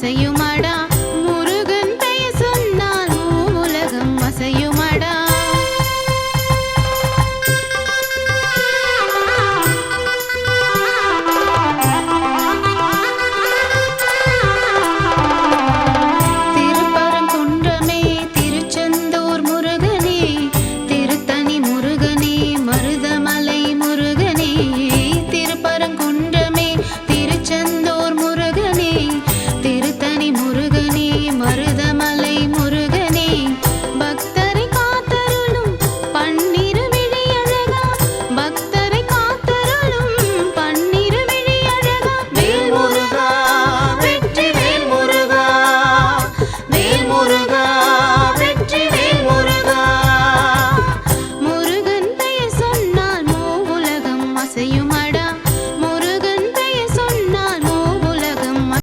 அசையுமடா முருகன் பெயர் சொன்னால் உலகம் அசையுமடா திருப்பரங்குன்றமே திருச்செந்தூர் முருகனே திருத்தணி முருகனே மருதமலை முருகனே திருப்பரங்குன்றமே திருச்செந்தூர் முருகனே திருத்தணி முருகனே மருதமலை முருகனே பக்தரை காத்தருளும் பன்னிரு விழியழகா பக்தரை காத்தருளும் பன்னிரு விழியழகா வேல் முருகா வெற்றி வேல் முருகா வேல் முருகா